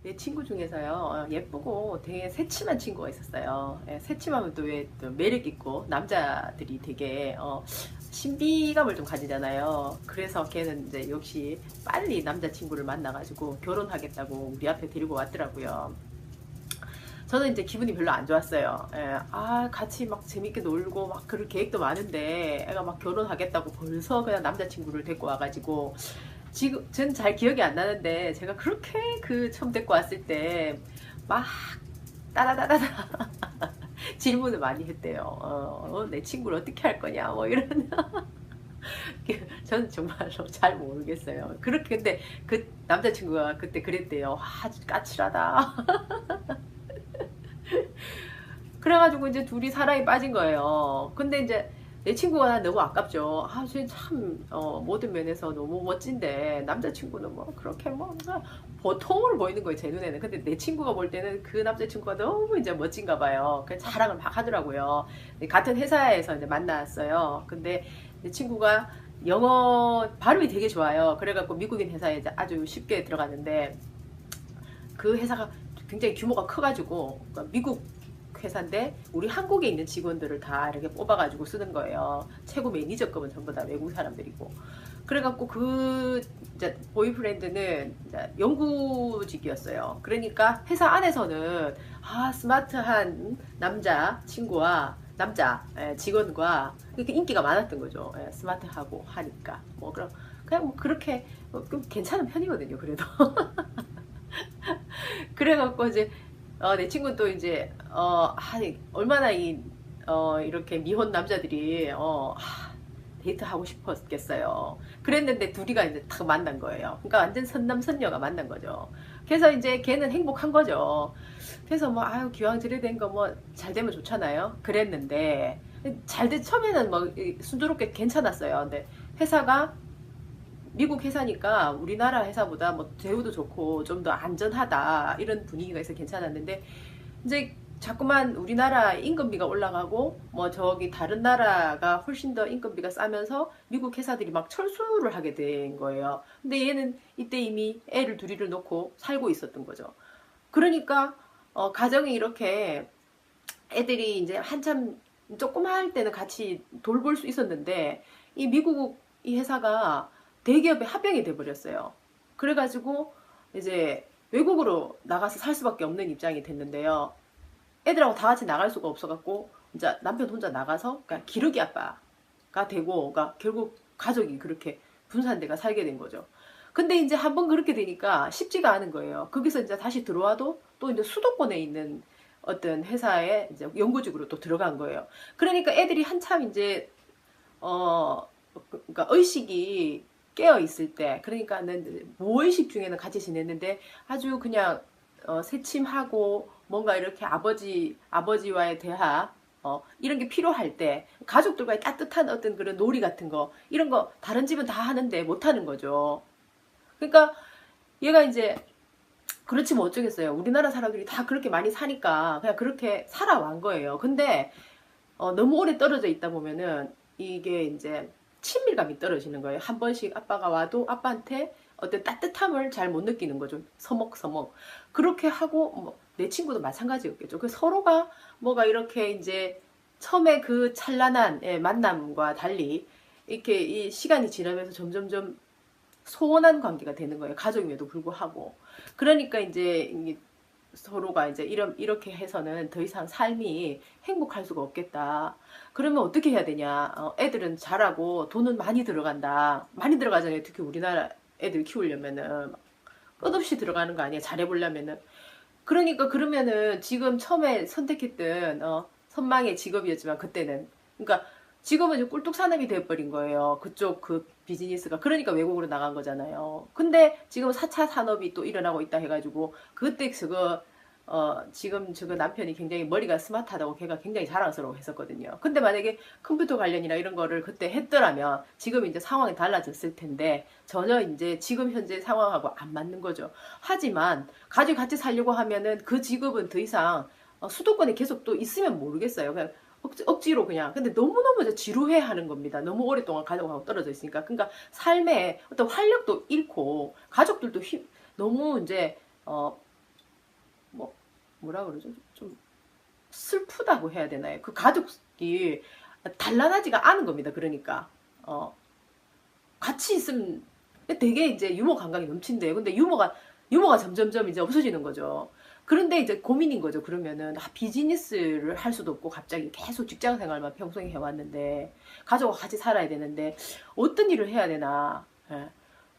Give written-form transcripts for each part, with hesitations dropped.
내 친구 중에서요, 예쁘고 되게 새침한 친구가 있었어요. 예, 새침하면 또 왜 또 매력 있고 남자들이 되게 신비감을 좀 가지잖아요. 그래서 걔는 이제 역시 빨리 남자친구를 만나가지고 결혼하겠다고 우리 앞에 데리고 왔더라고요. 저는 이제 기분이 별로 안 좋았어요. 예, 같이 막 재밌게 놀고 막 그럴 계획도 많은데 애가 막 결혼하겠다고 벌써 그냥 남자친구를 데리고 와가지고 지금 전 잘 기억이 안 나는데 제가 그렇게 그 처음 데리고 왔을 때 막 따다다다다 질문을 많이 했대요. 내 친구를 어떻게 할 거냐 뭐 이런. 저는 정말로 잘 모르겠어요. 그렇게 근데 그 남자친구가 그때 그랬대요. 아주 까칠하다. 그래가지고 이제 둘이 사랑에 빠진 거예요. 근데 이제 내 친구가 난 너무 아깝죠. 쟤참 모든 면에서 너무 멋진데 남자친구는 뭐 그렇게 뭐 보통으로 보이는 거예요, 제 눈에는. 근데 내 친구가 볼 때는 그 남자친구가 너무 이제 멋진가 봐요. 그래서 자랑을 막 하더라고요. 같은 회사에서 이제 만났어요. 근데 내 친구가 영어 발음이 되게 좋아요. 그래갖고 미국인 회사에 이제 아주 쉽게 들어갔는데 그 회사가 굉장히 규모가 커가지고 그러니까 미국 회사인데 우리 한국에 있는 직원들을 다 이렇게 뽑아가지고 쓰는 거예요. 최고 매니저급은 전부 다 외국 사람들이고. 그래갖고 그 이제 보이프렌드는 이제 영구직이었어요. 그러니까 회사 안에서는 스마트한 남자 친구와 남자 직원과 그렇게 인기가 많았던 거죠. 스마트하고 하니까 뭐 그럼 그냥 뭐 그렇게 좀 괜찮은 편이거든요. 그래도 그래갖고 이제 내 친구는 또 이제 얼마나 이렇게 미혼 남자들이 데이트 하고 싶었겠어요. 그랬는데 둘이가 이제 딱 만난 거예요. 그러니까 완전 선남선녀가 만난 거죠. 그래서 이제 걔는 행복한 거죠. 그래서 뭐 기왕 저래 된 거 뭐 잘 되면 좋잖아요. 그랬는데 처음에는 뭐 순조롭게 괜찮았어요. 근데 회사가 미국 회사니까 우리나라 회사보다 뭐 대우도 좋고 좀 더 안전하다 이런 분위기가 있어 괜찮았는데 이제 자꾸만 우리나라 임금비가 올라가고 뭐 저기 다른 나라가 훨씬 더 임금비가 싸면서 미국 회사들이 막 철수를 하게 된 거예요. 근데 얘는 이때 이미 애를 둘이를 놓고 살고 있었던 거죠. 그러니까 가정이 이렇게 애들이 이제 한참 조그마할 때는 같이 돌볼 수 있었는데 이 미국 이 회사가 대기업에 합병이 돼버렸어요. 그래가지고 이제 외국으로 나가서 살 수밖에 없는 입장이 됐는데요. 애들하고 다 같이 나갈 수가 없어갖고 이제 남편 혼자 나가서 그러니까 기러기 아빠가 되고 그러니까 결국 가족이 그렇게 분산돼가 살게 된 거죠. 근데 이제 한번 그렇게 되니까 쉽지가 않은 거예요. 거기서 이제 다시 들어와도 또 이제 수도권에 있는 어떤 회사에 이제 연구직으로 또 들어간 거예요. 그러니까 애들이 한참 이제 그러니까 의식이 깨어 있을 때, 그러니까는 무의식 중에는 같이 지냈는데 아주 그냥 새침하고 뭔가 이렇게 아버지와의 대화 이런 게 필요할 때 가족들과의 따뜻한 어떤 그런 놀이 같은 거 이런 거 다른 집은 다 하는데 못 하는 거죠. 그러니까 얘가 이제 그렇지 뭐 어쩌겠어요. 우리나라 사람들이 다 그렇게 많이 사니까 그냥 그렇게 살아wan 거예요. 근데 너무 오래 떨어져 있다 보면은 이게 이제 친밀감이 떨어지는 거예요. 한 번씩 아빠가 와도 아빠한테 어떤 따뜻함을 잘 못 느끼는 거죠. 서먹서먹. 그렇게 하고 내 친구도 마찬가지였겠죠. 그 서로가 뭐가 이렇게 이제 처음에 그 찬란한 만남과 달리 이렇게 이 시간이 지나면서 점점점 소원한 관계가 되는 거예요. 가족임에도 불구하고. 그러니까 이제 서로가 이제 이렇게 해서는 더 이상 삶이 행복할 수가 없겠다. 그러면 어떻게 해야 되냐. 애들은 잘하고 돈은 많이 들어간다. 많이 들어가잖아요. 특히 우리나라 애들 키우려면은. 끝없이 들어가는 거 아니에요. 잘해보려면은. 그러니까 그러면은 지금 처음에 선택했던 선망의 직업이었지만 그때는. 그러니까 지금은 이제 꿀뚝산업이 돼버린 거예요. 그쪽 그 비즈니스가. 그러니까 외국으로 나간 거잖아요. 근데 지금 4차 산업이 또 일어나고 있다 해가지고 그때 지금 저거 남편이 굉장히 머리가 스마트하다고 걔가 굉장히 자랑스러워 했었거든요. 근데 만약에 컴퓨터 관련이나 이런 거를 그때 했더라면 지금 이제 상황이 달라졌을 텐데 전혀 이제 지금 현재 상황하고 안 맞는 거죠. 하지만 가족이 같이 살려고 하면은 그 직업은 더 이상 수도권에 계속 또 있으면 모르겠어요. 그냥 억지로 그냥. 근데 너무너무 지루해 하는 겁니다. 너무 오랫동안 가족하고 떨어져 있으니까. 그러니까 삶에 어떤 활력도 잃고 가족들도 너무 이제 뭐 뭐라 그러죠? 좀 슬프다고 해야 되나요? 그 가족이 단란하지가 않은 겁니다. 그러니까 같이 있으면 되게 이제 유머 감각이 넘친대요. 근데 유머가 점점점 이제 없어지는 거죠. 그런데 이제 고민인 거죠. 그러면은 비즈니스를 할 수도 없고 갑자기 계속 직장 생활만 평소에 해왔는데 가족과 같이 살아야 되는데 어떤 일을 해야 되나. 예.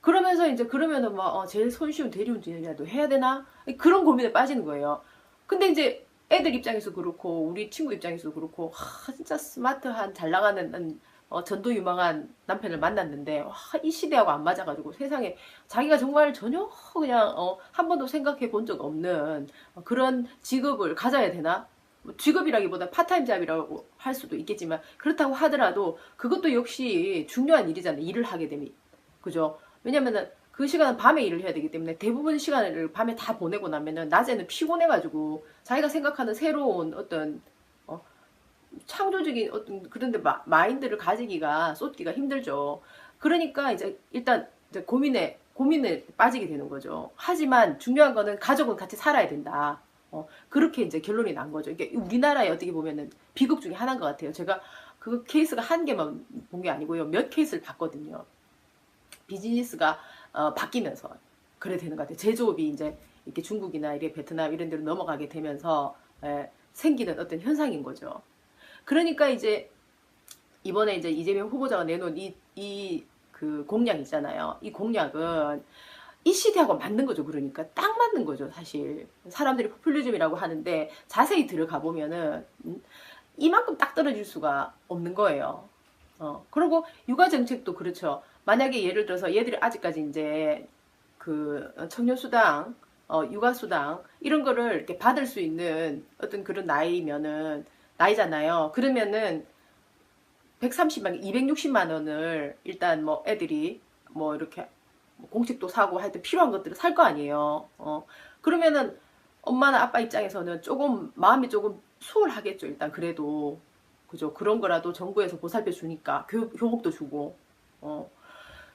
그러면서 이제 그러면은 뭐 제일 손쉬운 대리운전이라도 해야 되나 그런 고민에 빠지는 거예요. 근데 이제 애들 입장에서 그렇고 우리 친구 입장에서 그렇고 진짜 스마트한 잘 나가는 전도 유망한 남편을 만났는데 이 시대하고 안 맞아가지고 세상에 자기가 정말 전혀 그냥 한 번도 생각해 본 적 없는 그런 직업을 가져야 되나? 뭐 직업이라기보다 파타임 잡이라고 할 수도 있겠지만 그렇다고 하더라도 그것도 역시 중요한 일이잖아요. 일을 하게 되면. 그죠? 왜냐면은 그 시간은 밤에 일을 해야 되기 때문에 대부분 시간을 밤에 다 보내고 나면은 낮에는 피곤해가지고 자기가 생각하는 새로운 어떤 창조적인 어떤 그런데 마인드를 가지기가 쏟기가 힘들죠. 그러니까 이제 일단 이제 고민에 빠지게 되는 거죠. 하지만 중요한 거는 가족은 같이 살아야 된다. 그렇게 이제 결론이 난 거죠. 이게 우리나라에 어떻게 보면은 비극 중에 하나인 것 같아요. 제가 그 케이스가 한 개만 본 게 아니고요. 몇 케이스를 봤거든요. 비즈니스가 바뀌면서 그래 되는 것 같아요. 제조업이 이제 이렇게 중국이나 이렇게 베트남 이런 데로 넘어가게 되면서 생기는 어떤 현상인 거죠. 그러니까 이제 이번에 이제 이재명 후보자가 내놓은 그 공약 있잖아요. 이 공약은 이 시대하고 맞는 거죠. 그러니까 딱 맞는 거죠. 사실 사람들이 포퓰리즘이라고 하는데 자세히 들어가 보면은 이만큼 딱 떨어질 수가 없는 거예요. 그리고 육아 정책도 그렇죠. 만약에 예를 들어서 얘들이 아직까지 이제 그 청년수당, 육아수당 이런 거를 이렇게 받을 수 있는 어떤 그런 나이잖아요. 그러면은 130만, 260만 원을 일단 뭐 애들이 뭐 이렇게 공책도 사고 하여튼 필요한 것들을 살 거 아니에요. 그러면은 엄마나 아빠 입장에서는 조금 마음이 조금 수월하겠죠. 일단 그래도 그죠. 그런 거라도 정부에서 보살펴 주니까 교복도 주고.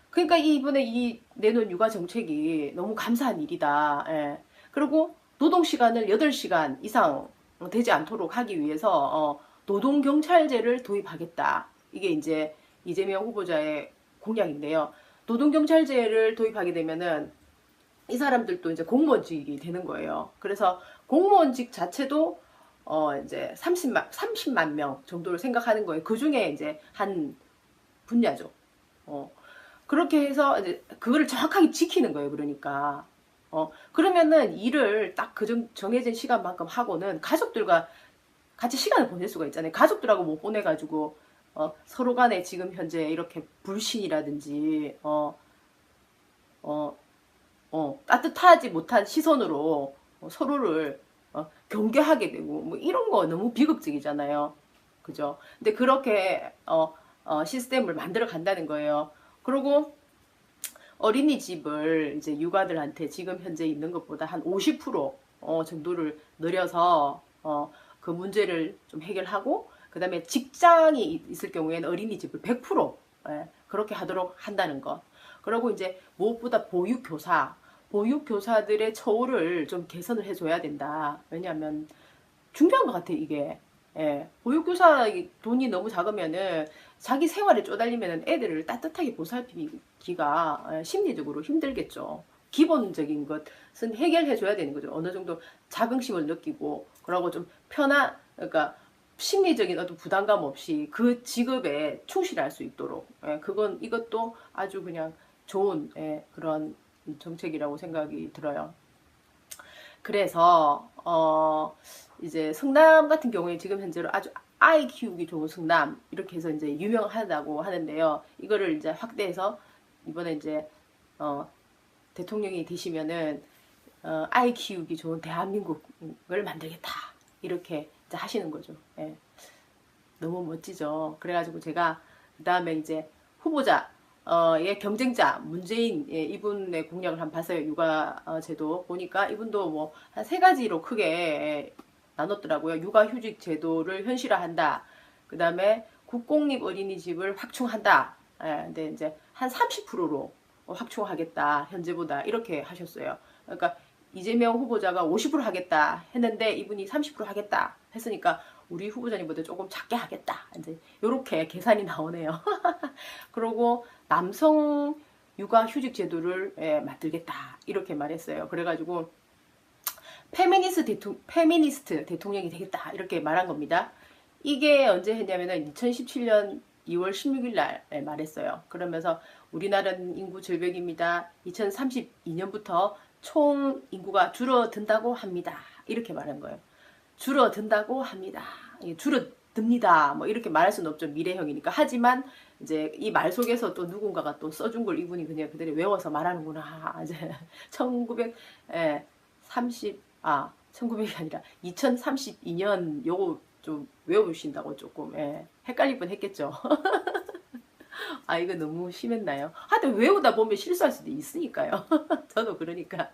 그러니까 이번에 이 내놓은 육아 정책이 너무 감사한 일이다. 예. 그리고 노동 시간을 8시간 이상 되지 않도록 하기 위해서 노동경찰제를 도입하겠다. 이게 이제 이재명 후보자의 공약인데요. 노동경찰제를 도입하게 되면은 이 사람들도 이제 공무원직이 되는 거예요. 그래서 공무원직 자체도 이제 30만 명 정도를 생각하는 거예요. 그 중에 이제 한 분야죠. 그렇게 해서 이제 그거를 정확하게 지키는 거예요. 그러니까 그러면은 일을 딱 그 정해진 시간만큼 하고는 가족들과 같이 시간을 보낼 수가 있잖아요. 가족들하고 못 보내가지고 서로 간에 지금 현재 이렇게 불신이라든지 따뜻하지 못한 시선으로 서로를 경계하게 되고 뭐 이런 거 너무 비극적이잖아요. 그죠? 근데 그렇게 시스템을 만들어 간다는 거예요. 그리고 어린이집을 이제 육아들한테 지금 현재 있는 것보다 한 50% 정도를 늘려서 그 문제를 좀 해결하고 그 다음에 직장이 있을 경우에는 어린이집을 100% 그렇게 하도록 한다는 것. 그리고 이제 무엇보다 보육교사들의 처우를 좀 개선을 해줘야 된다. 왜냐하면 중요한 것 같아 이게. 보육교사 돈이 너무 작으면은 자기 생활에 쪼달리면은 애들을 따뜻하게 보살피기가 심리적으로 힘들겠죠. 기본적인 것은 해결해 줘야 되는 거죠. 어느 정도 자긍심을 느끼고 그러고 좀 그러니까 심리적인 어떤 부담감 없이 그 직업에 충실할 수 있도록 이것도 아주 그냥 좋은 그런 정책이라고 생각이 들어요. 그래서 이제 성남 같은 경우에 지금 현재로 아주 아이 키우기 좋은 성남 이렇게 해서 이제 유명하다고 하는데요. 이거를 이제 확대해서 이번에 이제 대통령이 되시면은 아이 키우기 좋은 대한민국을 만들겠다 이렇게 이제 하시는 거죠. 너무 멋지죠. 그래가지고 제가 그 다음에 이제 후보자 의 경쟁자 문재인 이분의 공약을 한번 봤어요. 육아 제도 보니까 이분도 뭐 한 3가지로 크게 나눴더라고요. 육아휴직 제도를 현실화한다. 그 다음에 국공립 어린이집을 확충한다. 근데 이제 한 30%로 확충하겠다. 현재보다 이렇게 하셨어요. 그러니까 이재명 후보자가 50% 하겠다 했는데 이분이 30% 하겠다 했으니까 우리 후보자님보다 조금 작게 하겠다. 이제 요렇게 계산이 나오네요. 그리고 남성 육아 휴직 제도를 만들겠다. 이렇게 말했어요. 그래가지고 페미니스트 대통령이 되겠다. 이렇게 말한 겁니다. 이게 언제 했냐면은 2017년 2월 16일 날 말했어요. 그러면서 우리나라는 인구 절벽입니다. 2032년부터 총 인구가 줄어든다고 합니다. 이렇게 말한 거예요. 줄어든다고 합니다. 줄어듭니다. 뭐 이렇게 말할 수는 없죠. 미래형이니까. 하지만 이제 이 말 속에서 또 누군가가 또 써준 걸 이분이 그냥 그대로 외워서 말하는구나. 이제 1930 1900이 아니라 2032년 요거 좀 외워주신다고 조금 헷갈릴 뻔 했겠죠. 아, 이거 너무 심했나요? 하여튼 외우다 보면 실수할 수도 있으니까요. 저도 그러니까.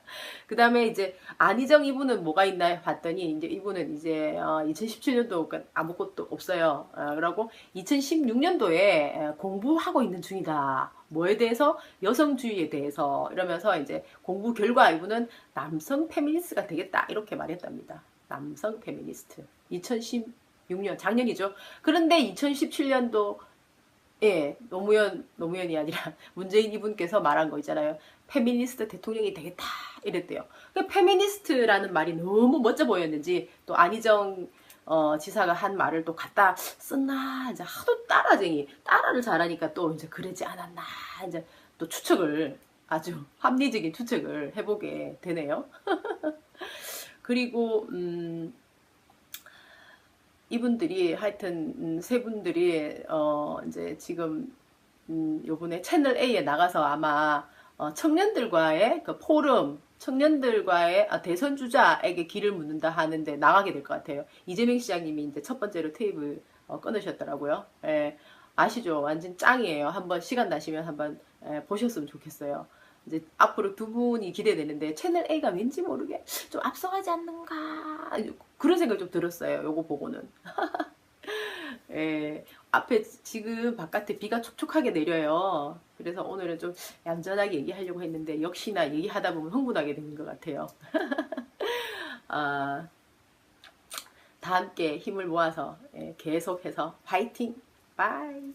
그 다음에 이제 안희정 이분은 뭐가 있나 봤더니 이제 이분은 이제 2017년도 아무것도 없어요. 그러고 2016년도에 공부하고 있는 중이다. 뭐에 대해서? 여성주의에 대해서. 이러면서 이제 공부 결과 이분은 남성 페미니스트가 되겠다. 이렇게 말했답니다. 남성 페미니스트. 2016년 작년이죠. 그런데 2017년도 노무현이 아니라 문재인 이분께서 말한 거 있잖아요. 페미니스트 대통령이 되겠다 이랬대요. 페미니스트라는 말이 너무 멋져 보였는지 또 안희정 지사가 한 말을 또 갖다 썼나 이제 하도 따라를 잘하니까 또 이제 그러지 않았나 이제 또 추측을 아주 합리적인 추측을 해보게 되네요. 그리고 이분들이 하여튼 세 분들이 이제 지금 요번에 채널 A에 나가서 아마 청년들과의 그 포럼, 청년들과의 대선 주자에게 길을 묻는다 하는데 나가게 될 것 같아요. 이재명 시장님이 이제 첫 번째로 테이블 끊으셨더라고요. 아시죠? 완전 짱이에요. 한번 시간 나시면 한번 보셨으면 좋겠어요. 이제 앞으로 두 분이 기대되는데 채널 A가 왠지 모르게 좀 앞서가지 않는가 그런 생각 좀 들었어요. 요거 보고는. 앞에 지금 바깥에 비가 촉촉하게 내려요. 그래서 오늘은 좀 얌전하게 얘기하려고 했는데 역시나 얘기하다 보면 흥분하게 되는 것 같아요. 다 함께 힘을 모아서 계속해서 파이팅! 바이!